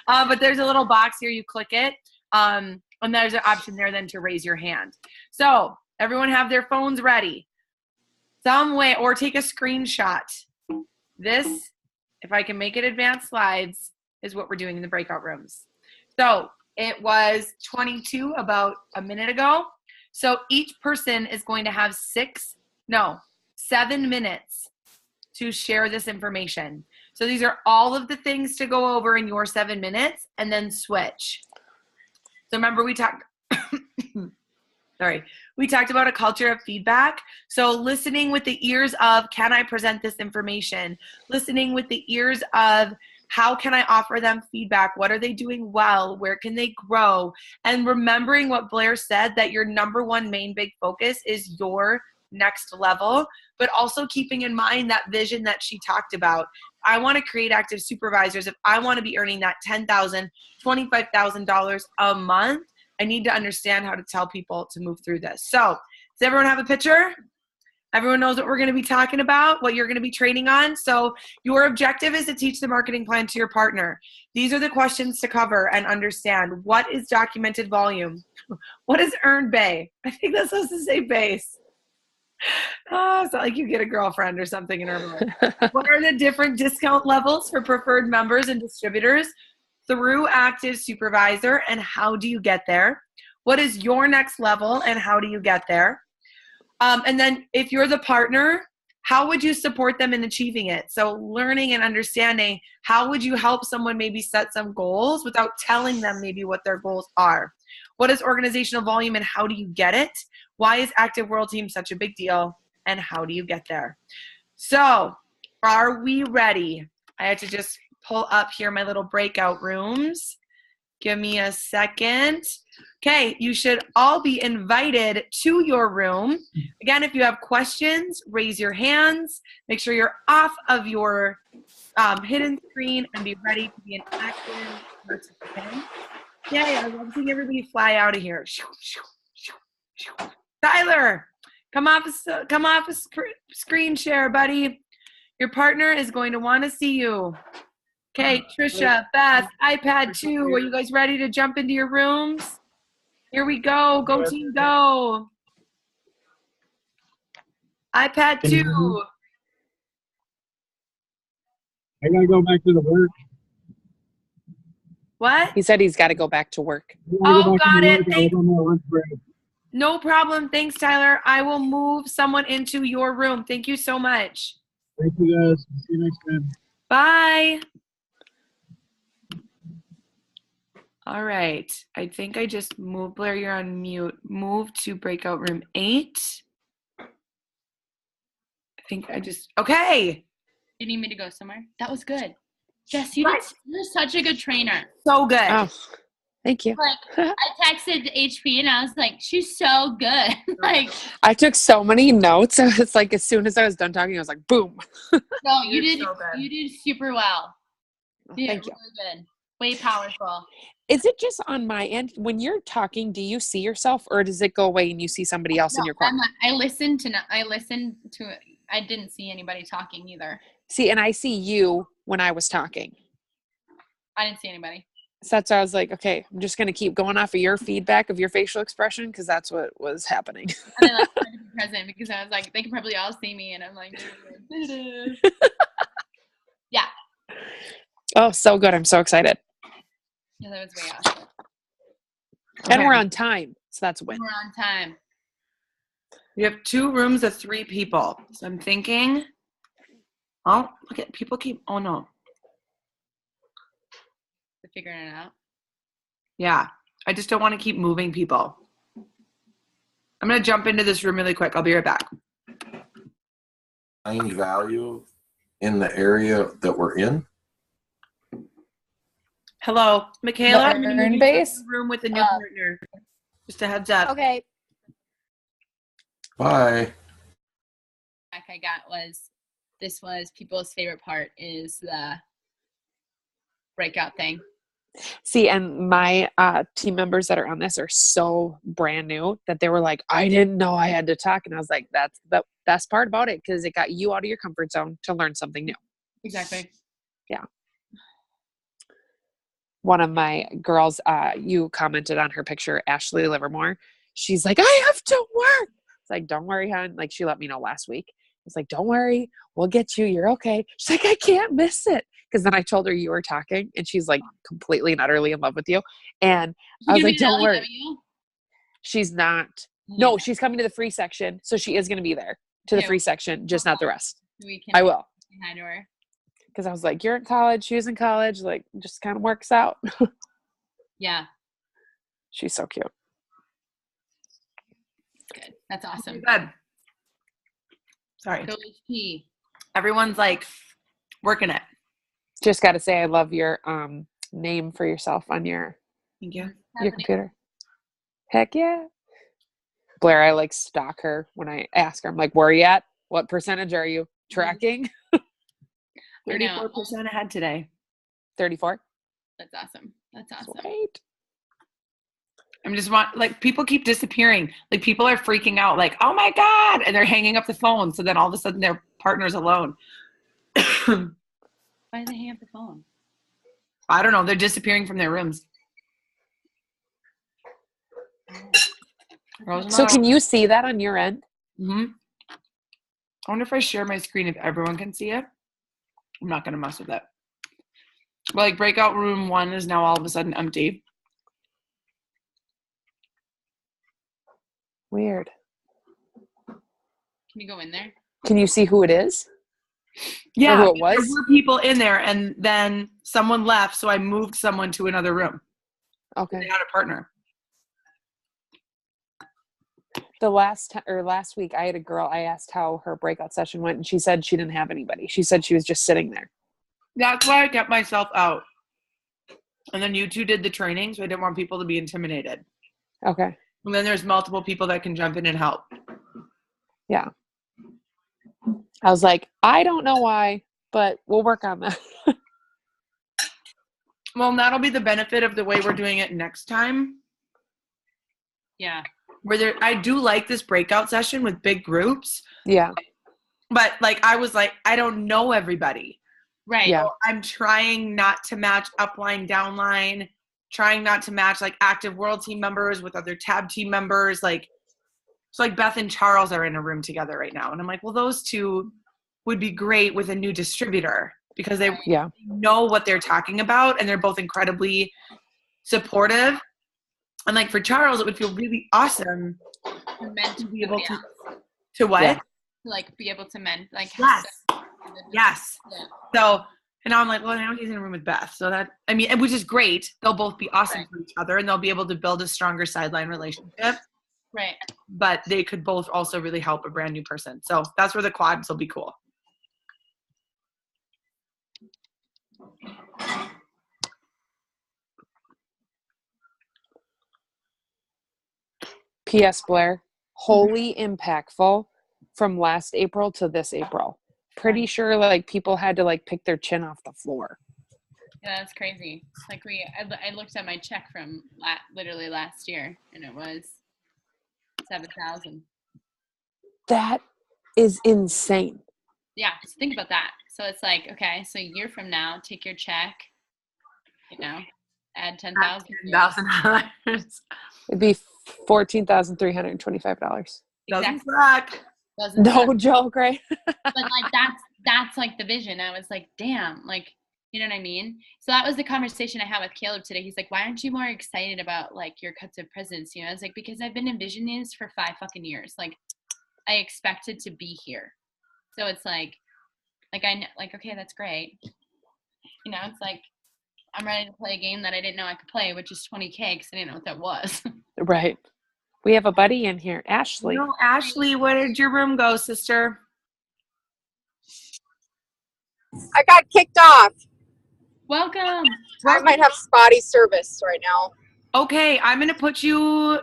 But there's a little box here. You click it, and there's an option there then to raise your hand. So everyone have their phones ready. Some way, or take a screenshot. This, if I can make it advanced slides, is what we're doing in the breakout rooms. So it was 22 about a minute ago. So each person is going to have 7 minutes to share this information. So these are all of the things to go over in your 7 minutes, and then switch. So remember we talked Sorry. We talked about a culture of feedback. So listening with the ears of, can I present this information? Listening with the ears of, how can I offer them feedback? What are they doing well? Where can they grow? And remembering what Blair said, that your number one main big focus is your next level, but also keeping in mind that vision that she talked about. I want to create active supervisors. If I want to be earning that $10,000, $25,000 a month, I need to understand how to tell people to move through this. So does everyone have a picture? Everyone knows what we're going to be talking about, what you're going to be training on. So your objective is to teach the marketing plan to your partner. These are the questions to cover and understand. What is documented volume? What is earned bay? I think that's supposed to say base. Oh, it's not like you get a girlfriend or something in her life. What are the different discount levels for preferred members and distributors through active supervisor, and how do you get there? What is your next level and how do you get there? And then if you're the partner, how would you support them in achieving it? So learning and understanding, how would you help someone maybe set some goals without telling them maybe what their goals are? What is organizational volume and how do you get it? Why is Active World Team such a big deal? And how do you get there? So are we ready? I had to just pull up here my little breakout rooms. Give me a second. Okay, you should all be invited to your room. Again, if you have questions, raise your hands. Make sure you're off of your hidden screen and be ready to be an active participant. Yay, I love seeing everybody fly out of here. Tyler, come off a screen share, buddy. Your partner is going to want to see you. Okay, Trisha, Beth, iPad 2, are you guys ready to jump into your rooms? Here we go. Go team, go. iPad 2. I gotta go back to the work. What? He said he's got to go back to work. Oh, got it. No problem. Thanks, Tyler. I will move someone into your room. Thank you so much. Thank you, guys. See you next time. Bye. All right. I think I just moved. Blair, you're on mute. Move to breakout room 8. I think I just, okay. You need me to go somewhere? That was good. Jess, you're such a good trainer. So good. Oh, thank you. Like, I texted HP and I was like, she's so good. Like, I took so many notes. It's like as soon as I was done talking, I was like, boom. No, you did super well. Thank you. Really good. Way powerful. Is it just on my end? When you're talking, do you see yourself or does it go away and you see somebody else in your corner? I listened to it. I didn't see anybody talking either. See, and I see you when I was talking. I didn't see anybody. So that's why I was like, okay, I'm just going to keep going off of your feedback of your facial expression because that's what was happening. And I like trying to be present because I was like, they can probably all see me. And I'm like, yeah. Oh, so good. I'm so excited. Yeah, that was way awesome. And we're on time. So that's a win. We're on time. We have 2 rooms of 3 people. So I'm thinking, oh, look at people keep, oh no. We're figuring it out. Yeah. I just don't want to keep moving people. I'm going to jump into this room really quick. I'll be right back. Find value in the area that we're in. Hello, Michaela. I'm Earn going to base? room with a new partner. Just a heads up. Okay. Bye. I got was people's favorite part is the breakout thing. See, and my team members that are on this are so brand new that they were like, I didn't know I had to talk. And I was like, that's the best part about it because it got you out of your comfort zone to learn something new. Exactly. Yeah. One of my girls, you commented on her picture, Ashley Livermore. She's like, I have to work. It's like, don't worry, hon. Like she let me know last week. It's like, don't worry. We'll get you. You're okay. She's like, I can't miss it. Because then I told her you were talking and she's like completely and utterly in love with you. And I was like, don't worry. She's not. No, she's coming to the free section. So she is going to be there to the free section, just not the rest. I will. Hi to her. Because I was like, you're in college. She was in college. Like, just kind of works out. Yeah. She's so cute. good. That's awesome. Good. Sorry. Go HP. Everyone's like working it. Just got to say, I love your name for yourself on your Thank you. computer. Heck yeah. Blair, I like stalk her when I ask her. I'm like, where are you at? What percentage are you tracking? 34% ahead today. 34. That's awesome. That's awesome. Sweet. I'm just like people keep disappearing. Like people are freaking out. Like, oh my God, and they're hanging up the phone. So then all of a sudden their partner's alone. Why do they hang up the phone? I don't know. They're disappearing from their rooms. So can you see that on your end? Mm-hmm. I wonder if I share my screen if everyone can see it. I'm not going to mess with it. But like breakout room 1 is now all of a sudden empty. Weird. Can you go in there? Can you see who it is? Yeah, or who it there was? were people in there, and then someone left, so I moved someone to another room. Okay. They had a partner. The last week, I had a girl. I asked how her breakout session went, and she said she didn't have anybody. She said she was just sitting there. That's why I kept myself out. And then you two did the training, so I didn't want people to be intimidated. Okay. And then there's multiple people that can jump in and help. Yeah. I was like, I don't know why, but we'll work on that. Well, that'll be the benefit of the way we're doing it next time. Yeah. I do like this breakout session with big groups. Yeah. But like I was like, I don't know everybody. Right. Yeah. So I'm trying not to match upline, downline, trying not to match like active world team members with other tab team members. Like, so like Beth and Charles are in a room together right now. And I'm like, well, those two would be great with a new distributor because they know what they're talking about and they're both incredibly supportive. And like for Charles, it would feel really awesome to be able to what? Yeah. To like be able to mend like yes. Yes. Yeah. So and now I'm like, well, now he's in a room with Beth. So that, I mean, which is great. They'll both be awesome for each other and they'll be able to build a stronger sideline relationship. Right. But they could both also really help a brand new person. So that's where the quads will be cool. P.S. Blair, wholly impactful from last April to this April. Pretty sure like people had to like pick their chin off the floor. Yeah, that's crazy. Like I looked at my check from literally last year, and it was 7,000. That is insane. Yeah, just think about that. So it's like, okay, so a year from now, take your check, add $10,000. $10,000. It'd be $14,325. Doesn't suck. No joke, right? But like that's like the vision. I was like, damn, like, you know what I mean? So that was the conversation I had with Caleb today. He's like, why aren't you more excited about like your cuts of presidency? I was like, because I've been envisioning this for 5 fucking years. Like I expected to be here. So it's like I know, like, okay, that's great. It's like I'm ready to play a game that I didn't know I could play, which is 20K because I didn't know what that was. Right. We have a buddy in here, Ashley. No, Ashley, where did your room go, sister? I got kicked off. Welcome. I might have spotty service right now. Okay, I'm going to put you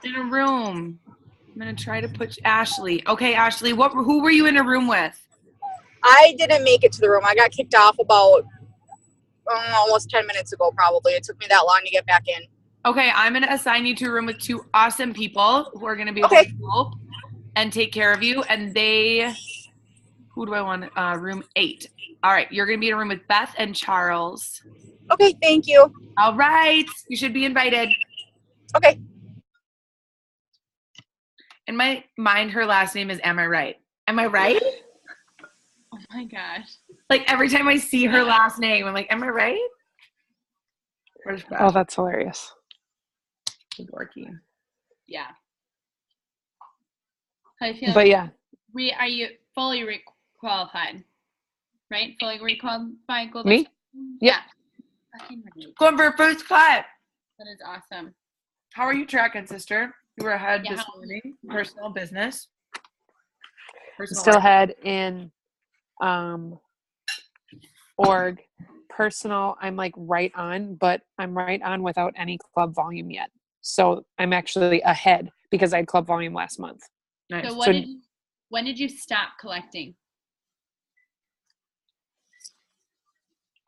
in a room. I'm going to try to put Ashley. Okay, Ashley, who were you in a room with? I didn't make it to the room. I got kicked off about almost 10 minutes ago, probably. It took me that long to get back in. Okay, I'm going to assign you to a room with 2 awesome people who are going to be able to help and take care of you. And who do I want? Room 8. All right, you're going to be in a room with Beth and Charles. Okay, thank you. All right, you should be invited. Okay. In my mind, her last name is Am I Right? Am I right? Oh my gosh. Like every time I see her last name, I'm like, am I right? Where's Beth? Oh, that's hilarious. Dorky. Yeah. How do you feel? But yeah. Are you fully qualified? Right? Fully qualified? Me? Yeah. Going for first class. That is awesome. How are you tracking, sister? You were ahead Yeah. this morning. Personal business. Personal Still work. ahead in org. Personal, I'm like right on, but I'm right on without any club volume yet. So I'm actually ahead because I had club volume last month. Nice. So So- when did you stop collecting?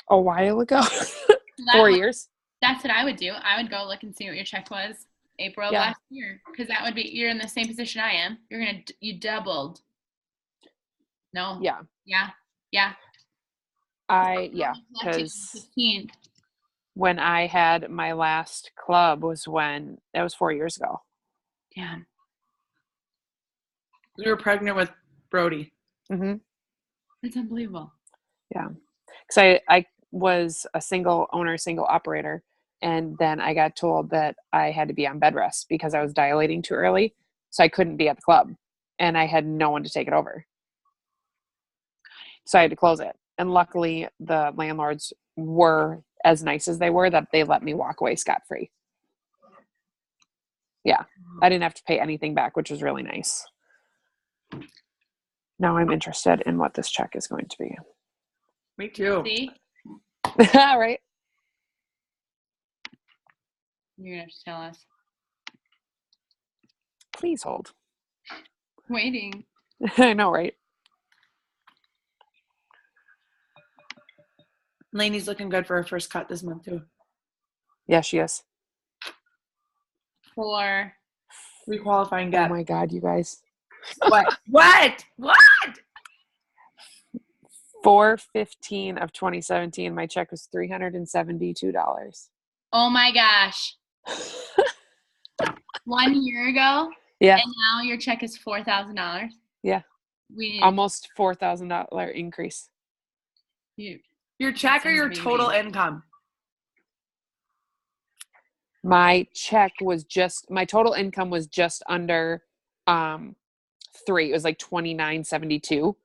A while ago. That 4 would- years. That's what I would do. I would go look and see what your check was April of Yeah. last year, because that would be, you're in the same position I am. You doubled. No. Yeah. Yeah. Yeah. Because 15. when I had my last club was when that was 4 years ago. Damn. You were pregnant with Brody. Mm-hmm. That's unbelievable. Yeah. Because I was a single owner, single operator. And then I got told that I had to be on bed rest because I was dilating too early. So I couldn't be at the club. And I had no one to take it over. So I had to close it. And luckily, the landlords were as nice as they were that they let me walk away scot-free. Yeah. I didn't have to pay anything back, which was really nice. Now I'm interested in what this check is going to be. Me too. See? All right. You're going to have to tell us. Please hold. Waiting. I know, right? Lainey's looking good for her first cut this month too. Yeah, she is. For Requalifying Oh gap. my God, you guys. What? What? 4/15 of 2017, my check was $372. oh my gosh. 1 year ago? Yeah. And now your check is $4,000? Yeah. We need Almost $4,000 increase. you. Your check or Sounds your amazing. total income? My total income was just under 3. It was like 29.72.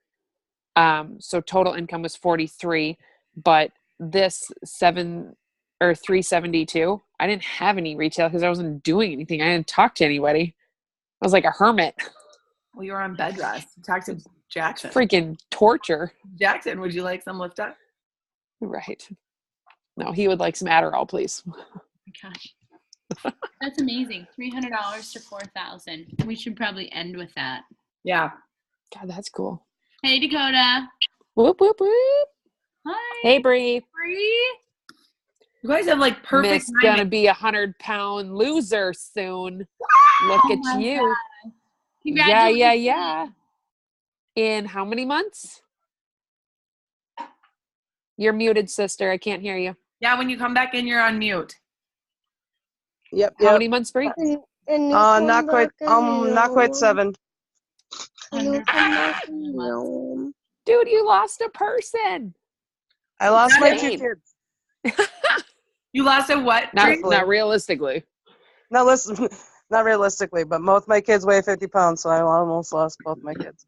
So total income was 43, but this 372, I didn't have any retail because I wasn't doing anything. I didn't talk to anybody. I was like a hermit. Well, you were on bed rest. Talk to Jackson. Freaking torture. Jackson, would you like some lift up? Right. No, he would like some Adderall, please. Oh my gosh. That's amazing. $300 to $4,000. We should probably end with that. Yeah. God, that's cool. Hey, Dakota. Whoop, whoop, whoop. Hi. Hey, Bree. Bree. You guys have like perfect Miss gonna timing. be 100-pound loser soon. Look Oh at my you. God. Yeah. Congratulations. In how many months? You're muted, sister. I can't hear you. Yeah, when you come back in, you're on mute. Yep. How many months, Bree? Not quite 7. Dude, you lost a person. I lost my 2 Same. kids. You lost a what? Not Tracy? realistically. Not realistically, but both my kids weigh 50 pounds, so I almost lost both my kids.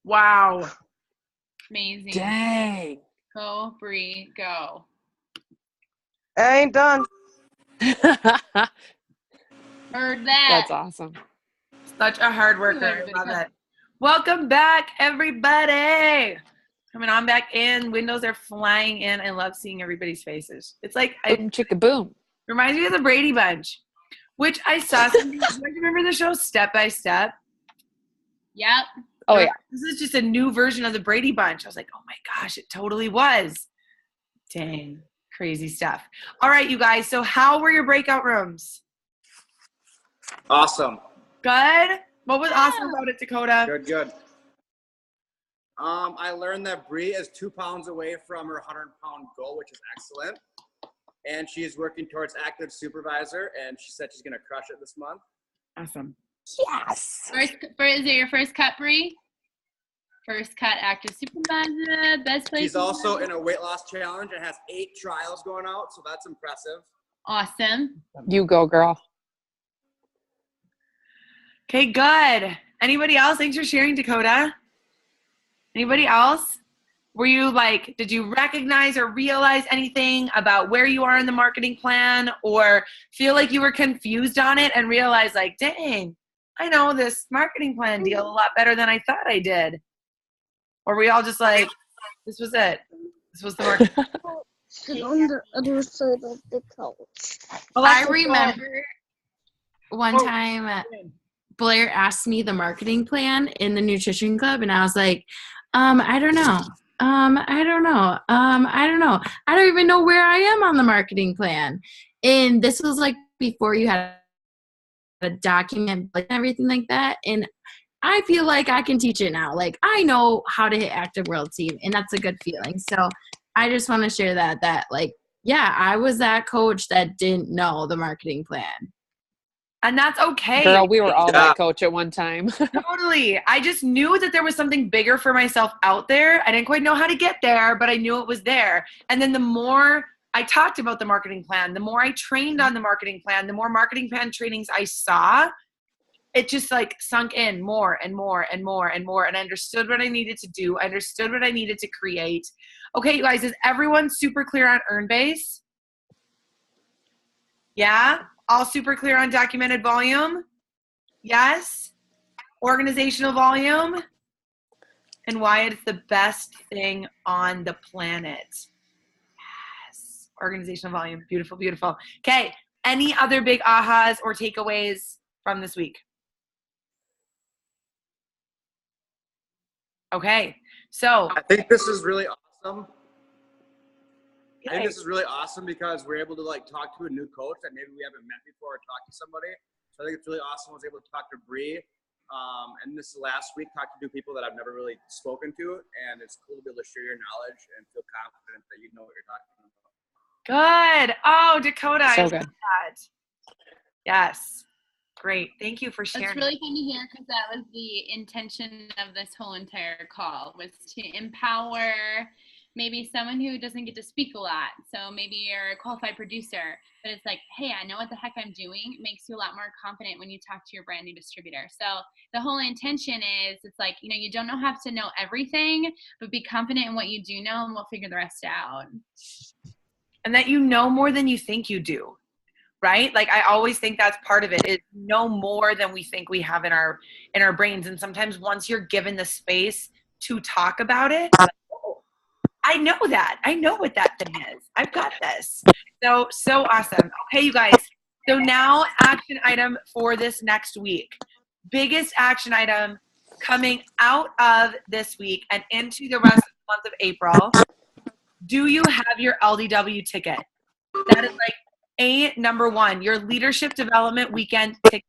Wow. Amazing. Dang. Go, Bree. Go. I ain't done. Heard that. That's awesome. Such a hard worker. I love it. Welcome back, everybody. Coming on back in. Windows are flying in. I love seeing everybody's faces. It's like, Boom, chicka, boom. reminds me of the Brady Bunch, which I saw. Do you guys remember the show Step by Step? Yep. Oh, yeah. This is just a new version of the Brady Bunch. I was like, oh my gosh, it totally was. Dang, crazy stuff. All right, you guys. So how were your breakout rooms? Awesome. Good? What was awesome about it, Dakota? Good. I learned that Bree is 2 pounds away from her 100-pound goal, which is excellent. And she's working towards active supervisor, and she said she's going to crush it this month. Awesome. Yes. Is it your first cut, Bree? First cut active supervisor, best place. She's also in a weight loss challenge and has 8 trials going out, so that's impressive. Awesome. You go, girl. Okay, good. Anybody else? Thanks for sharing, Dakota. Anybody else? Were you like, did you recognize or realize anything about where you are in the marketing plan, or feel like you were confused on it and realize like, dang, I know this marketing plan deal a lot better than I thought I did? Or were we all just like, this was it? This was the marketing plan? On the other side of the couch. Alexa, I remember one time Blair asked me the marketing plan in the nutrition club, and I was like, I don't know. I don't know. I don't know. I don't even know where I am on the marketing plan. And this was like before you had a document, like everything like that. And I feel like I can teach it now. Like I know how to hit active world team, and that's a good feeling. So I just want to share that like, yeah, I was that coach that didn't know the marketing plan. And that's okay. Girl, we were all that coach at one time. Totally. I just knew that there was something bigger for myself out there. I didn't quite know how to get there, but I knew it was there. And then the more I talked about the marketing plan, the more I trained on the marketing plan, the more marketing plan trainings I saw, it just like sunk in more and more and more and more. And I understood what I needed to do. I understood what I needed to create. Okay, you guys, is everyone super clear on earn base? Yeah? All super clear on documented volume? Yes? Organizational volume? And why it's the best thing on the planet. Yes. Organizational volume. Beautiful, beautiful. Okay. Any other big ahas or takeaways from this week? Okay. So I think this is really awesome. I think this is really awesome because we're able to like talk to a new coach that maybe we haven't met before or talk to somebody. So I think it's really awesome. I was able to talk to Bree. And this last week, talk to new people that I've never really spoken to. And it's cool to be able to share your knowledge and feel confident that you know what you're talking about. good. Oh, Dakota, So I good. love that. Yes. Great. Thank you for sharing. It's really fun to hear because that was the intention of this whole entire call, was to empower maybe someone who doesn't get to speak a lot. So maybe you're a qualified producer, but it's like, hey, I know what the heck I'm doing. It makes you a lot more confident when you talk to your brand new distributor. So the whole intention is, it's like, you know, you don't have to know everything, but be confident in what you do know, and we'll figure the rest out. And that you know more than you think you do, right? Like I always think that's part of it, is know more than we think we have in our brains. And sometimes once you're given the space to talk about it, I know that. I know what that thing is. I've got this. So awesome. Okay, you guys. So now action item for this next week. Biggest action item coming out of this week and into the rest of the month of April. Do you have your LDW ticket? That is like number one, your leadership development weekend ticket.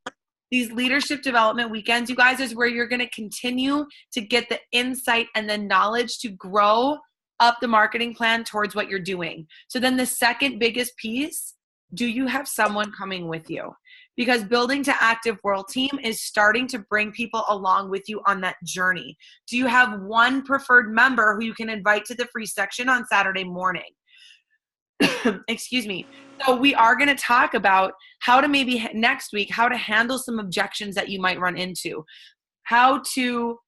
These leadership development weekends, you guys, is where you're going to continue to get the insight and the knowledge to grow up the marketing plan towards what you're doing. So then the second biggest piece, do you have someone coming with you? Because building to active world team is starting to bring people along with you on that journey. Do you have one preferred member who you can invite to the free section on Saturday morning? Excuse me. So we are going to talk about how to maybe next week, how to handle some objections that you might run into, how to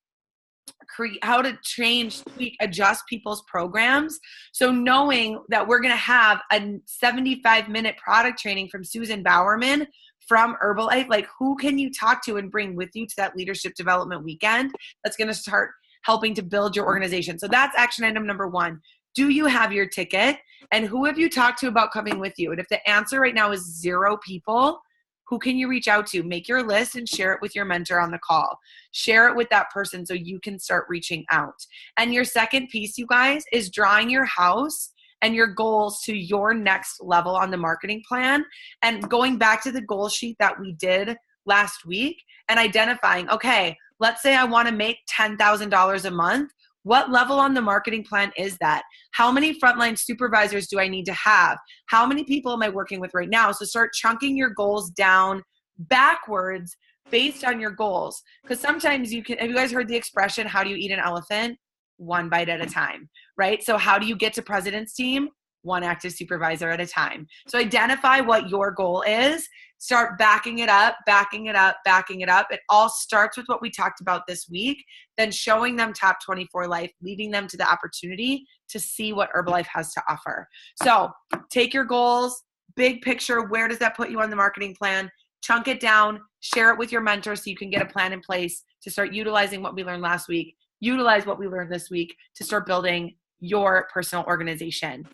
change, tweak, adjust people's programs. So knowing that we're going to have a 75-minute product training from Susan Bowerman from Herbalife, like who can you talk to and bring with you to that leadership development weekend that's going to start helping to build your organization. So that's action item number one. Do you have your ticket? And who have you talked to about coming with you? And if the answer right now is 0 people, who can you reach out to? Make your list and share it with your mentor on the call. Share it with that person so you can start reaching out. And your second piece, you guys, is drawing your house and your goals to your next level on the marketing plan, and going back to the goal sheet that we did last week and identifying, okay, let's say I want to make $10,000 a month. What level on the marketing plan is that? How many frontline supervisors do I need to have? How many people am I working with right now? So start chunking your goals down backwards based on your goals. Because sometimes have you guys heard the expression, how do you eat an elephant? One bite at a time, right? So how do you get to president's team? one active supervisor at a time. So identify what your goal is. Start backing it up, backing it up, backing it up. It all starts with what we talked about this week, then showing them Top 24 Life, leading them to the opportunity to see what Herbalife has to offer. So take your goals, big picture, where does that put you on the marketing plan? Chunk it down, share it with your mentor so you can get a plan in place to start utilizing what we learned last week, utilize what we learned this week to start building your personal organization.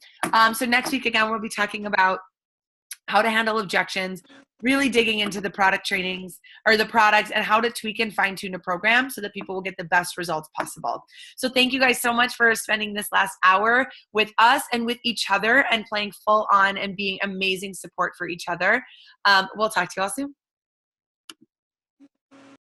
So next week, again, we'll be talking about how to handle objections, really digging into the product trainings or the products and how to tweak and fine tune a program so that people will get the best results possible. So thank you guys so much for spending this last hour with us and with each other and playing full on and being amazing support for each other. We'll talk to you all soon.